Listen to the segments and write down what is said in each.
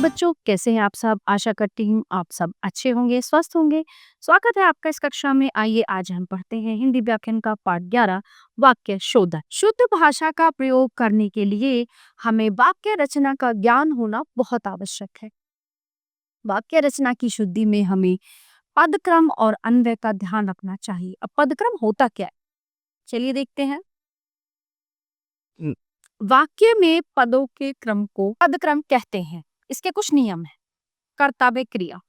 बच्चों, कैसे हैं आप सब? आशा करती हूँ आप सब अच्छे होंगे, स्वस्थ होंगे। स्वागत है आपका इस कक्षा में। आइए आज हम पढ़ते हैं हिंदी व्याकरण का पाठ 11 वाक्य शोधन। शुद्ध भाषा का प्रयोग करने के लिए हमें वाक्य रचना का ज्ञान होना बहुत आवश्यक है। वाक्य रचना की शुद्धि में हमें पदक्रम और अन्वय का ध्यान रखना चाहिए। अब पदक्रम होता क्या है, चलिए देखते हैं। वाक्य में पदों के क्रम को पदक्रम कहते हैं। इसके कुछ नियम हैं। कर्तव्य क्रिया,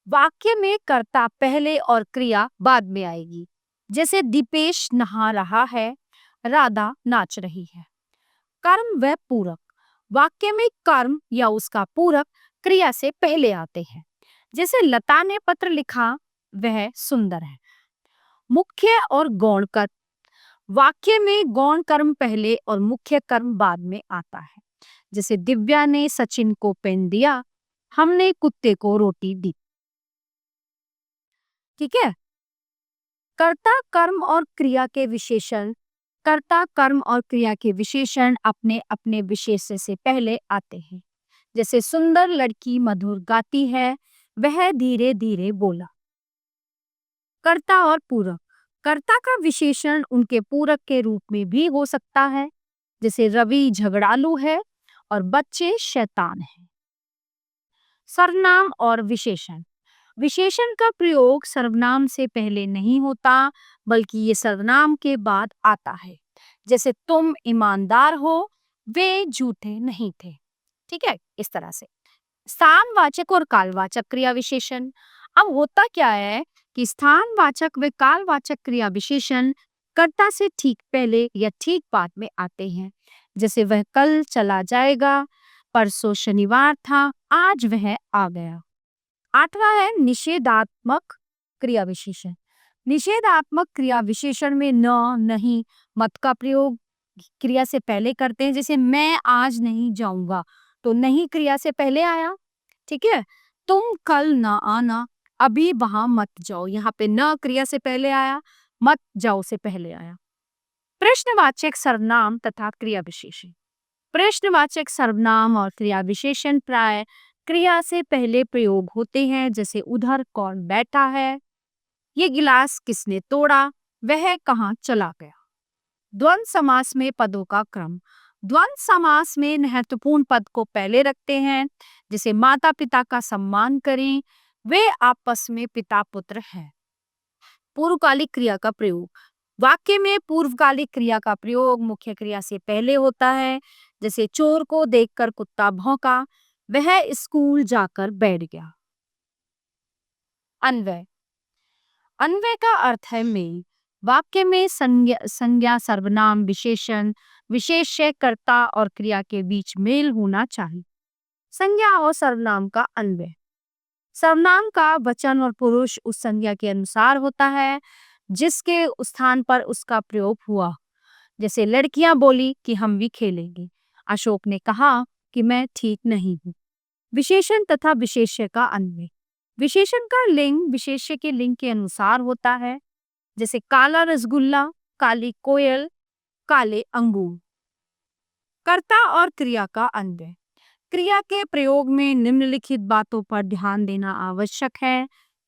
वाक्य में कर्ता पहले और क्रिया बाद में आएगी। जैसे दीपेश नहा रहा है, राधा नाच रही है। कर्म व पूरक, वाक्य में कर्म या उसका पूरक क्रिया से पहले आते हैं। जैसे लता ने पत्र लिखा, वह सुंदर है। मुख्य और गौण कर्म, वाक्य में गौण कर्म पहले और मुख्य कर्म बाद में आता है। जैसे दिव्या ने सचिन को पेन दिया, हमने कुत्ते को रोटी दी। ठीक है। कर्ता कर्म और क्रिया के विशेषण, कर्ता कर्म और क्रिया के विशेषण अपने अपने विशेष्य से पहले आते हैं। जैसे सुंदर लड़की मधुर गाती है, वह धीरे धीरे बोला। कर्ता और पूरक, कर्ता का विशेषण उनके पूरक के रूप में भी हो सकता है। जैसे रवि झगड़ालू है और बच्चे शैतान हैं। सर्वनाम और विशेषण, विशेषण का प्रयोग सर्वनाम से पहले नहीं होता, बल्कि ये सर्वनाम के बाद आता है। जैसे तुम ईमानदार हो, वे झूठे नहीं थे। ठीक है, इस तरह से। स्थानवाचक और कालवाचक क्रिया विशेषण, अब होता क्या है कि स्थानवाचक व कालवाचक क्रिया विशेषण कर्ता से ठीक पहले या ठीक बाद में आते हैं। जैसे वह कल चला जाएगा, परसों शनिवार था, आज वह आ गया। आठवां है निषेधात्मक क्रिया विशेषण। निषेधात्मक क्रिया विशेषण में न, नहीं, मत का प्रयोग क्रिया से पहले करते हैं। जैसे मैं आज नहीं जाऊंगा, तो नहीं क्रिया से पहले आया। ठीक है। तुम कल ना आना, अभी वहां मत जाओ, यहाँ पे न क्रिया से पहले आया, मत जाओ से पहले आया। प्रश्नवाचक सर्वनाम तथा क्रिया विशेषण, प्रश्नवाचक सर्वनाम और क्रिया विशेषण प्राय क्रिया से पहले प्रयोग होते हैं। जैसे उधर कौन बैठा है, ये गिलास किसने तोड़ा, वह कहाँ चला गया। द्वंद्व समास में पदों का क्रम, द्वंद्व समास में महत्वपूर्ण पद को पहले रखते हैं। जैसे माता पिता का सम्मान करें, वे आपस में पिता पुत्र हैं। पूर्वकालिक क्रिया का प्रयोग, वाक्य में पूर्वकालिक क्रिया का प्रयोग मुख्य क्रिया से पहले होता है। जैसे चोर को देखकर कुत्ता भौंका, वह स्कूल जाकर बैठ गया। अन्वय, अन्वय का अर्थ है में, वाक्य में संज्ञा सर्वनाम विशेषण विशेष्य कर्ता और क्रिया के बीच मेल होना चाहिए। संज्ञा और सर्वनाम का अन्वय, सर्वनाम का वचन और पुरुष उस संज्ञा के अनुसार होता है जिसके स्थान पर उसका प्रयोग हुआ। जैसे लड़कियां बोली कि हम भी खेलेंगे, अशोक ने कहा कि मैं ठीक नहीं हूँ। विशेषण तथा विशेष्य का अन्वय, विशेषण का लिंग विशेष्य के लिंग के अनुसार होता है। जैसे काला रसगुल्ला, काली कोयल, काले अंगूर। कर्ता और क्रिया का अन्वय, क्रिया के प्रयोग में निम्नलिखित बातों पर ध्यान देना आवश्यक है।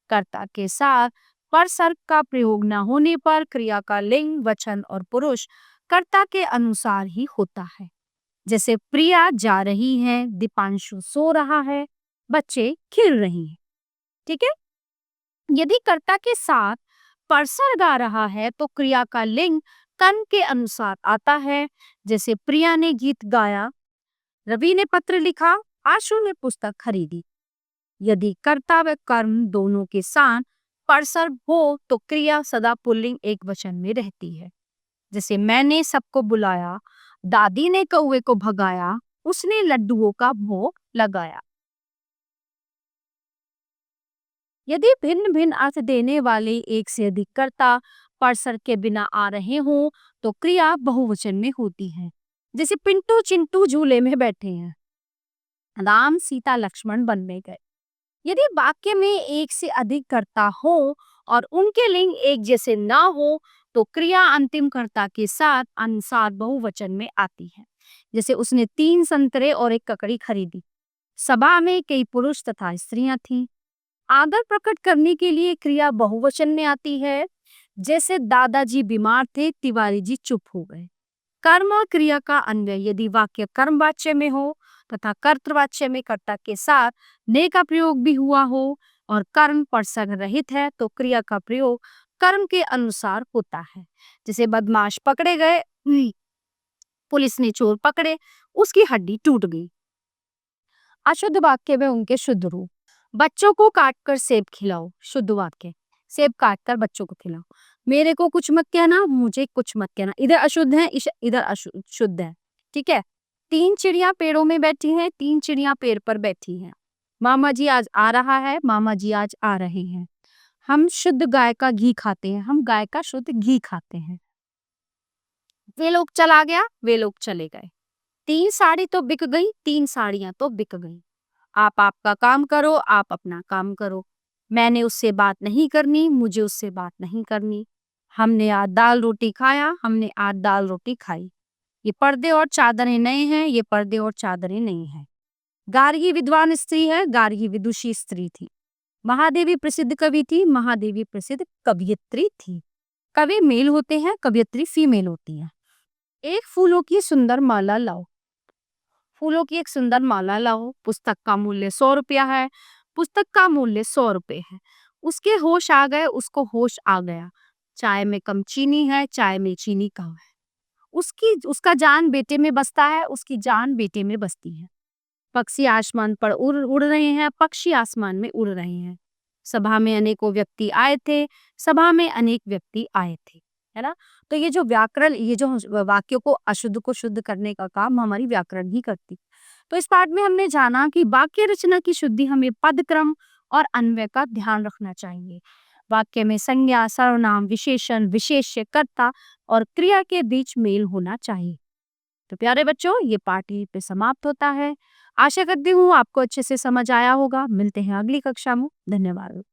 कर्ता के साथ परसर्ग का प्रयोग न होने पर क्रिया का लिंग वचन और पुरुष कर्ता के अनुसार ही होता है। जैसे प्रिया जा रही है, दीपांशु सो रहा है, बच्चे खेल रही हैं। ठीक है। यदि कर्ता के साथ परसर्ग आ रहा है तो क्रिया का लिंग कर्म के अनुसार आता है। जैसे प्रिया ने गीत गाया, रवि ने पत्र लिखा, आशु ने पुस्तक खरीदी। यदि कर्ता व कर्म दोनों के साथ परसर्ग हो तो क्रिया सदा पुल्लिंग एक वचन में रहती है। जैसे मैंने सबको बुलाया, दादी ने कौवे को भगाया, उसने लड्डुओं का भोग लगाया। यदि भिन्न भिन्न अर्थ देने वाले एक से अधिक कर्ता परसर्ग के बिना आ रहे हों तो क्रिया बहुवचन में होती है। जैसे पिंटू चिंटू झूले में बैठे हैं, राम सीता लक्ष्मण वन में गए। यदि वाक्य में एक से अधिक कर्ता हो और उनके लिंग एक जैसे ना हो तो क्रिया अंतिम कर्ता के साथ अनुसार बहुवचन में आती है। जैसे उसने 3 संतरे और 1 ककड़ी खरीदी। सभा में कई पुरुष तथा स्त्रियां थीं। आदर प्रकट करने के लिए क्रिया बहुवचन में आती है। जैसे दादाजी बीमार थे, तिवारी जी चुप हो गए। कर्म और क्रिया का अन्वय यदि वाक्य कर्मवाच्य में हो तथा कर्तृवाच्य में कर्ता के साथ ने का प्रयोग भी हुआ हो और कर्म प्रसंग रहित है तो क्रिया का प्रयोग कर्म के अनुसार होता है। जैसे बदमाश पकड़े गए, पुलिस ने चोर पकड़े, उसकी हड्डी टूट गई। अशुद्ध वाक्य में उनके शुद्ध रूप। बच्चों को काटकर सेब खिलाओ, शुद्ध वाक्य, सेब काटकर बच्चों को खिलाओ। मेरे को कुछ मत कहना, मुझे कुछ मत कहना। इधर अशुद्ध है, इधर अशुद्ध शुद्ध है। ठीक है। 3 चिड़िया पेड़ों में बैठी हैं, 3 चिड़िया पेड़ पर बैठी हैं। मामा जी आज आ रहा है, मामा जी आज आ रहे हैं। हम शुद्ध गाय का घी खाते हैं, हम गाय का शुद्ध घी खाते हैं। वे लोग चला गया, वे लोग चले गए। 3 साड़ी तो बिक गई, 3 साड़ियां तो बिक गई। आप आपका काम करो, आप अपना काम करो। मैंने उससे बात नहीं करनी, मुझे उससे बात नहीं करनी। हमने आज दाल रोटी खाया, हमने आज दाल रोटी खाई। ये पर्दे और चादरें नए हैं, ये पर्दे और चादरें नहीं हैं। गार्गी विद्वान स्त्री है, गार्गी विदुषी स्त्री थी। महादेवी प्रसिद्ध कवि थी, महादेवी प्रसिद्ध कवियत्री थी। कवि मेल होते हैं, कवियत्री फीमेल होती है। एक फूलों की सुंदर माला लाओ, फूलों की एक सुंदर माला लाओ। पुस्तक का मूल्य 100 रुपया है, पुस्तक का मूल्य 100 रुपये है। उसके होश आ गए, उसको होश आ गया। चाय में कम चीनी है, चाय में चीनी कम है। उसका जान बेटे में बसता है, उसकी जान बेटे में बसती है। पक्षी आसमान पर उड़ रहे हैं, पक्षी आसमान में उड़ रहे हैं। सभा में अनेकों व्यक्ति आए थे, सभा में अनेक व्यक्ति आए थे, है ना। तो ये जो व्याकरण, ये जो वाक्यों को अशुद्ध को शुद्ध करने का काम हमारी व्याकरण ही करती। तो इस पाठ में हमने जाना कि वाक्य रचना की शुद्धि हमें पद क्रम और अन्वय का ध्यान रखना चाहिए। वाक्य में संज्ञा, सर्वनाम, विशेषण, विशेष्य, कर्ता और क्रिया के बीच मेल होना चाहिए। तो प्यारे बच्चों, ये पाठ यहीं पे समाप्त होता है। आशा करती हूँ आपको अच्छे से समझ आया होगा। मिलते हैं अगली कक्षा में। धन्यवाद।